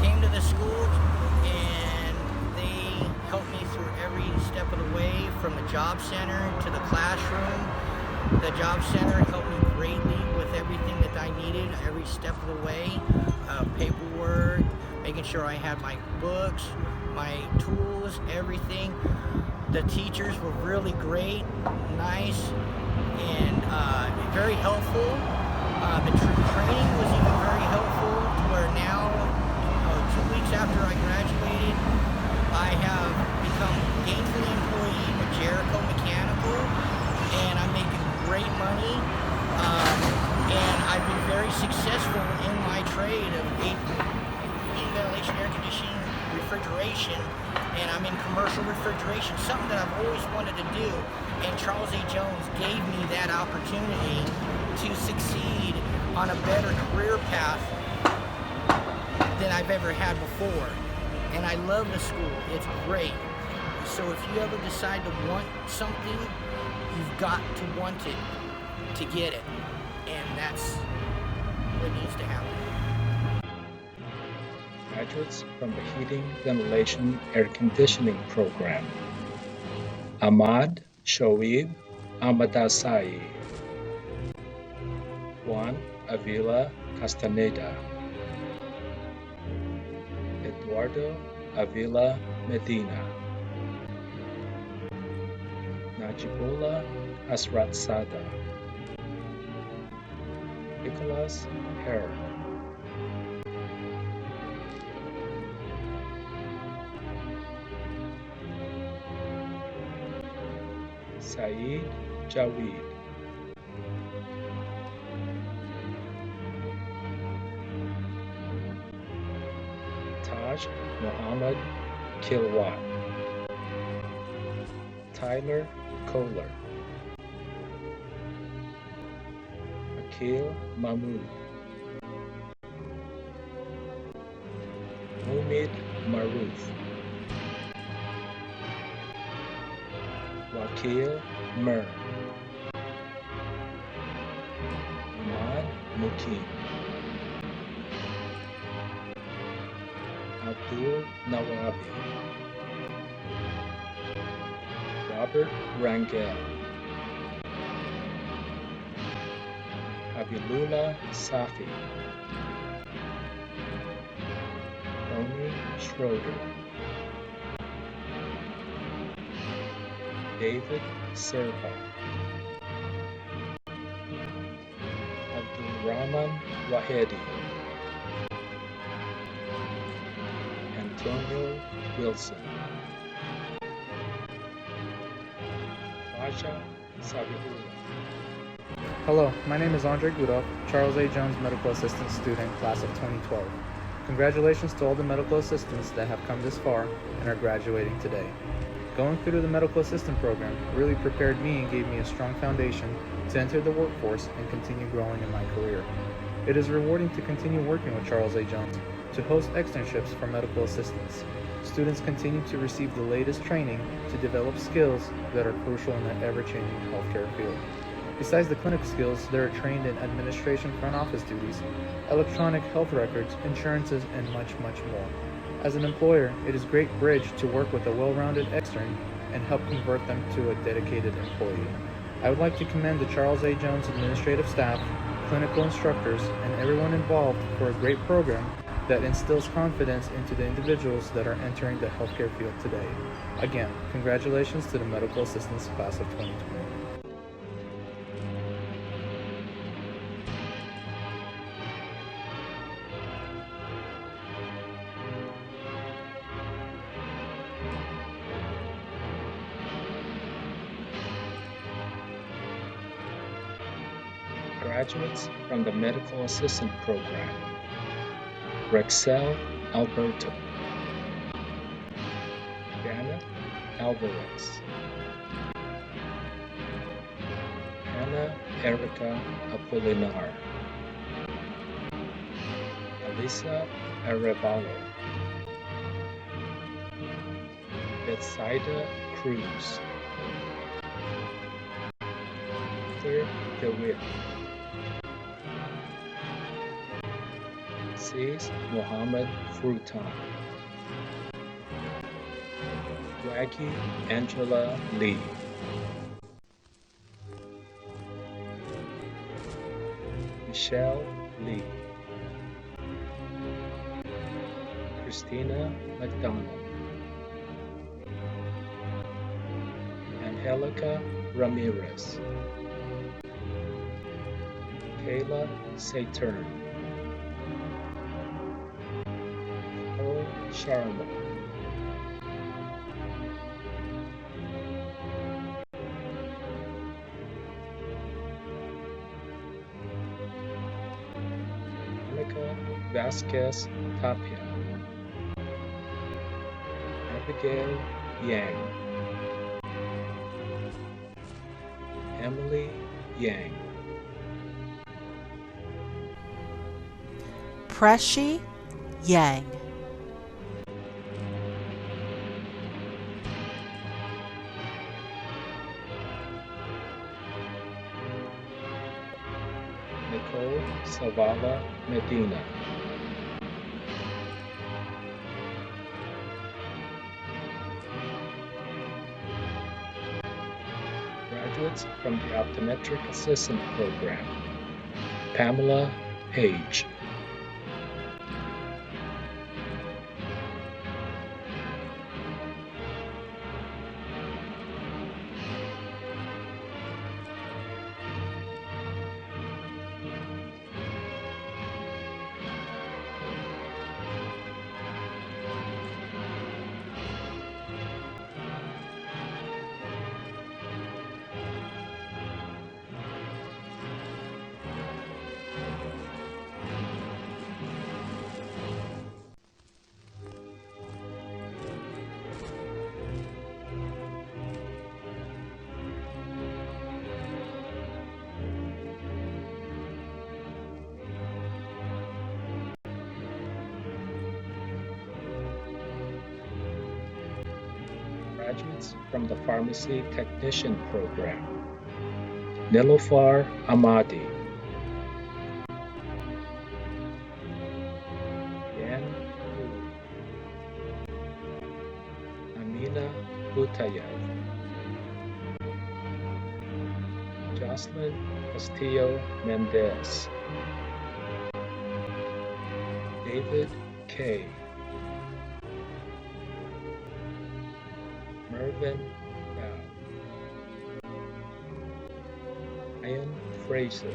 came to the school and they helped me through every step of the way, from the job center to the classroom. The job center helped me greatly with everything that I needed every step of the way. Paperwork, making sure I had my books, my tools, everything. The teachers were really great, nice, and very helpful. The training was even very helpful, to where now, 2 weeks after I graduated, I have become gainfully employed with Jericho Mechanical, and I'm making great money. And I've been very successful in my trade of heating, ventilation, air conditioning, refrigeration, and I'm in commercial refrigeration, something that I've always wanted to do, and Charles A. Jones gave me that opportunity to succeed on a better career path than I've ever had before. And I love the school, it's great. So if you ever decide to want something, you've got to want it to get it, and that's what needs to happen. graduates from the heating, ventilation, air conditioning program: Ahmad Shoaib Ahmadasai, Juan Avila Castaneda, Eduardo Avila Medina, Najibullah Hasratsada, Nicholas Herr, Saeed Jaweed, Taj Muhammad Kilwat, Tyler Kohler, Akil Mahmood, Mumid Maruf, Wakil Mer, Ahmad Mukim, Abdul Nawabi, Robert Rangel, Habilullah Safi, Tony Schroeder, David Serba, Abdulrahman Wahedi, Antonio Wilson, Raja Sabihullah. Hello, my name is Andre Gudov, Charles A. Jones Medical Assistant Student, Class of 2012. Congratulations to all the medical assistants that have come this far and are graduating today. Going through the medical assistant program really prepared me and gave me a strong foundation to enter the workforce and continue growing in my career. It is rewarding to continue working with Charles A. Jones to host externships for medical assistants. Students continue to receive the latest training to develop skills that are crucial in the ever-changing healthcare field. Besides the clinic skills, they are trained in administration front office duties, electronic health records, insurances, and much, much more. As an employer, it is a great bridge to work with a well-rounded extern and help convert them to a dedicated employee. I would like to commend the Charles A. Jones administrative staff, clinical instructors, and everyone involved for a great program that instills confidence into the individuals that are entering the healthcare field today. Again, congratulations to the medical assistants class of 2020. Graduates from the Medical Assistant Program: Rexel Alberto, Janet Alvarez, Hannah Erica Apolinar, Alisa Arevalo, Bethsaida Cruz, Heather DeWitt, Sis Mohammed Frutan, WaGi Angela Lee, Michelle Lee, Christina McDonald, Angelica Ramirez, Kayla Saturn, Pearl Sharma, Monica Vasquez Tapia, Abigail Yang, Emily Yang, Preshi Yang, Nicole Savala Medina, from the Optometric Assistant Program, Pamela Page. Graduates from the Pharmacy Technician Program, Nilofar Ahmadi, Yan Hui, Amina Butayev, Jocelyn Castillo Mendez, David K. Mervyn Dow, Ian Fraser,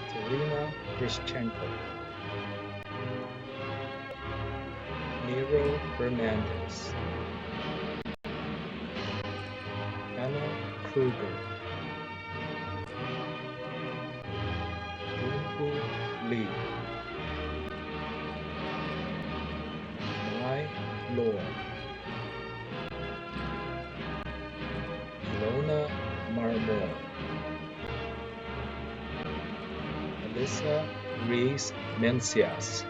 Serena Grishchenko, Nero Hernandez, Anna Kruger, Junwoo Lee, Mai Lord, Ilona Marmol, Alyssa Rees Mencias,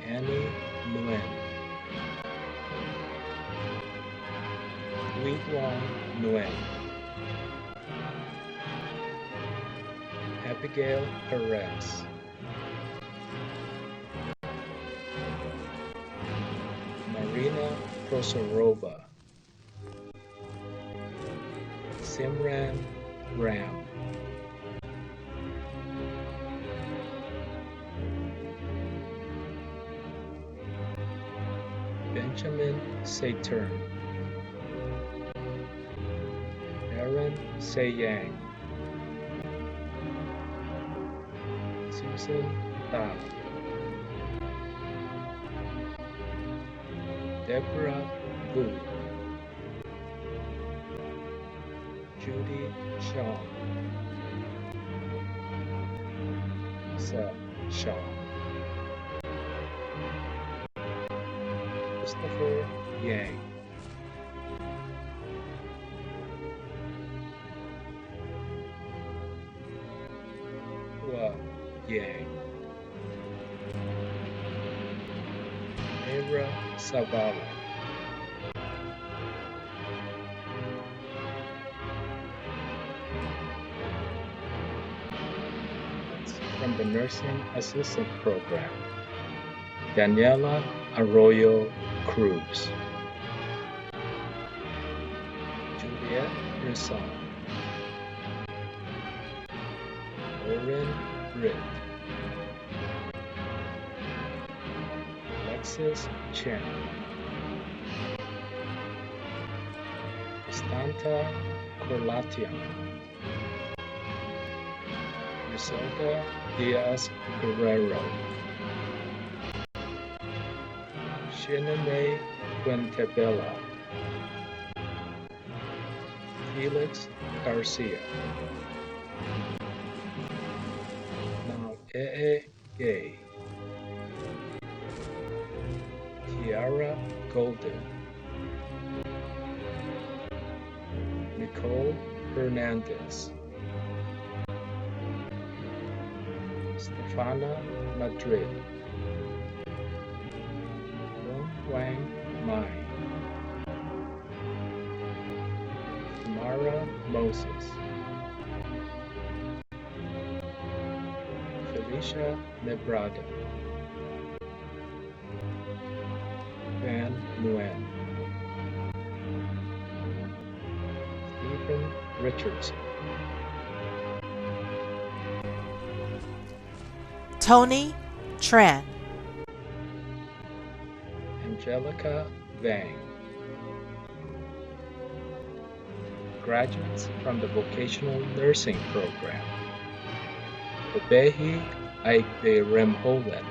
Annie Nguyen, Huy Duong Nguyen, Abigail Perez, Marina Prosorova, Simran Ram, Benjamin Saturn, Aaron Sayang, Susan Thao, Deborah Vu, Judy Shaw, Lisa Shaw, Christopher Yang, Hua Yang, Ira Savala, from the Nursing Assistant Program, Daniela Arroyo Cruz, Juliette Brisson, Oren Britt, Alexis Chen, Constanta Corlatian, Griselda Diaz Guerrero, Shiname Fuentebella, Felix Garcia, Now Gay, Kiara Golden, Nicole Hernandez, Stefana Madrid, Dong Wang Mai, Tamara Moses, Felicia Nebrada, Van Nguyen, Richardson. Tony Tran. Angelica Vang. Graduates from the Vocational Nursing Program. Obehi Aigberemholen.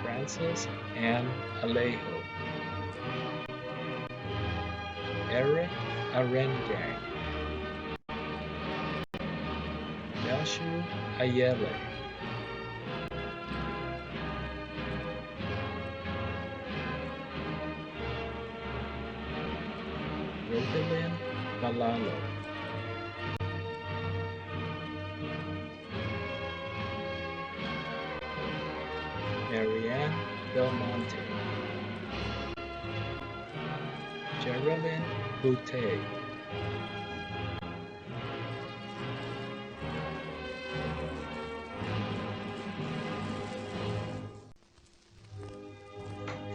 Francis Ann Alejo. Eric Arengang. Yashu Ayele. Rodelyn Malalo. Marianne Belmonte. Geraldine Boutte.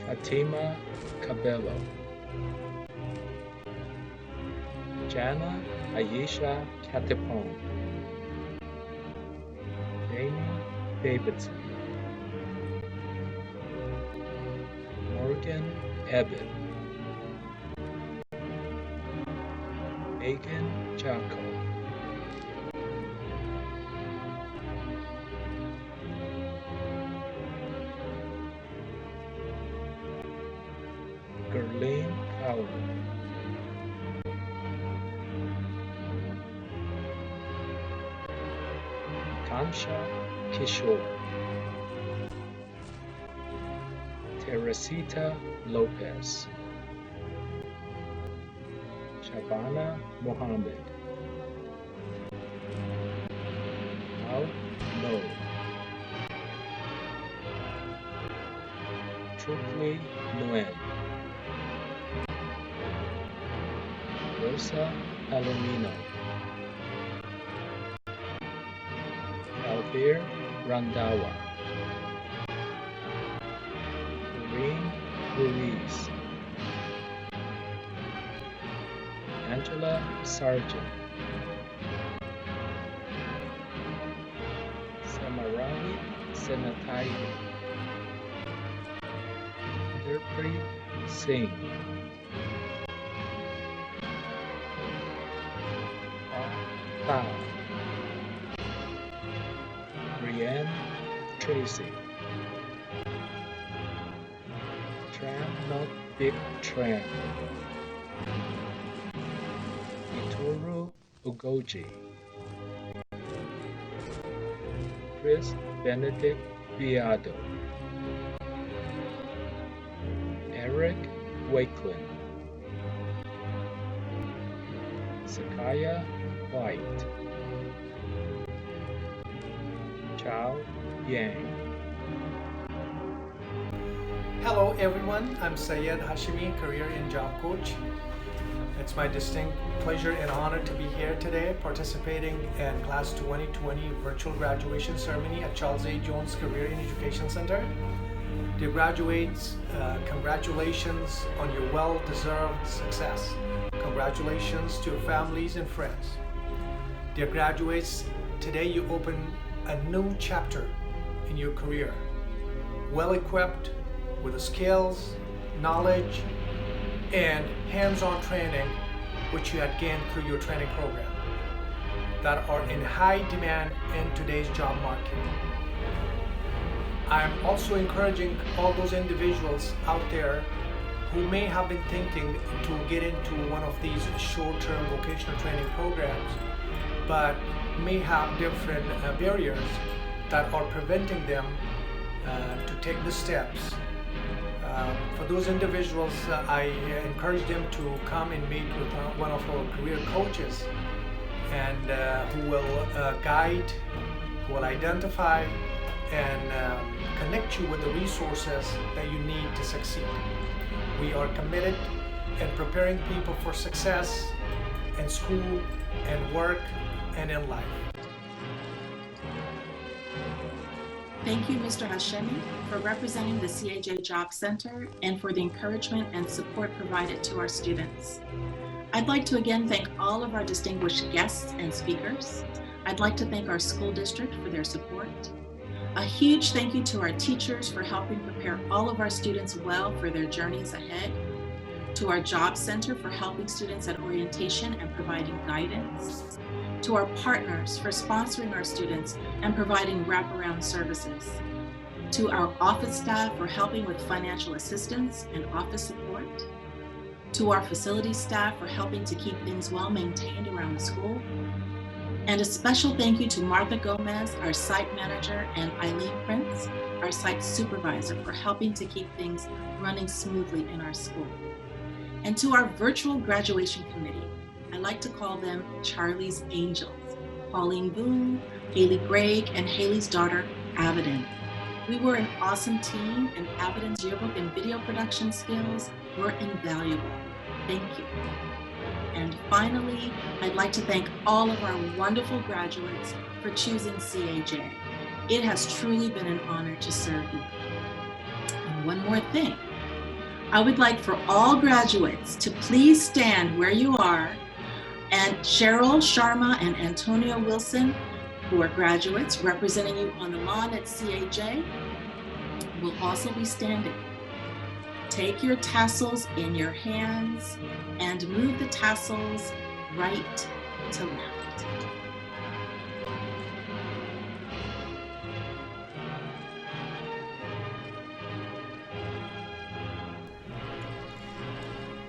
Fatima Cabello. Jana Ayesha Catipon. Jamie Davidson. Morgan Ebbett. Megan Jacko. Gerlene Howard. Kansha Kishore. Teresita Lopez. Shabana Mohammed. Al No. Trukli Nguyen. Rosa Palomino. Alvir Randawa. Doreen Ruiz. Angela Sargent. Samaravi Senatai. Gurpreet Singh. Tao. Brienne Tracy. Tram Not Big Tram. Ituru Ugoji. Chris Benedict Viado. Eric Wakeland. Sakaya White. Chao Yang. Hello everyone, I'm Sayed Hashimi, Career and Job Coach. It's my distinct pleasure and honor to be here today participating in Class 2020 Virtual Graduation Ceremony at Charles A. Jones Career and Education Center. Dear graduates, congratulations on your well-deserved success. Congratulations to your families and friends. Dear graduates, today you open a new chapter in your career, well-equipped with the skills, knowledge, and hands-on training which you had gained through your training program that are in high demand in today's job market. I'm also encouraging all those individuals out there who may have been thinking to get into one of these short-term vocational training programs but may have different barriers that are preventing them to take the steps. For those individuals, I encourage them to come and meet with one of our career coaches and who will guide, who will identify and connect you with the resources that you need to succeed. We are committed in preparing people for success in school and work and in life. Thank you, Mr. Hashemi, for representing the CAJ Job Center and for the encouragement and support provided to our students. I'd like to again thank all of our distinguished guests and speakers. I'd like to thank our school district for their support. A huge thank you to our teachers for helping prepare all of our students well for their journeys ahead. To our Job Center for helping students at orientation and providing guidance. To our partners for sponsoring our students and providing wraparound services. To our office staff for helping with financial assistance and office support. To our facility staff for helping to keep things well maintained around the school. And a special thank you to Martha Gomez, our site manager, and Eileen Prince, our site supervisor, for helping to keep things running smoothly in our school. And to our virtual graduation committee, I like to call them Charlie's Angels, Pauline Boone, Haley Gregg, and Haley's daughter, Avidin. We were an awesome team, and Avidin's yearbook and video production skills were invaluable. Thank you. And finally, I'd like to thank all of our wonderful graduates for choosing CAJ. It has truly been an honor to serve you. And one more thing. I would like for all graduates to please stand where you are, and Cheryl Sharma and Antonio Wilson, who are graduates representing you on the lawn at CAJ, will also be standing. Take your tassels in your hands and move the tassels right to left.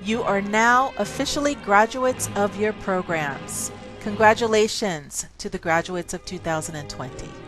You are now officially graduates of your programs. Congratulations to the graduates of 2020.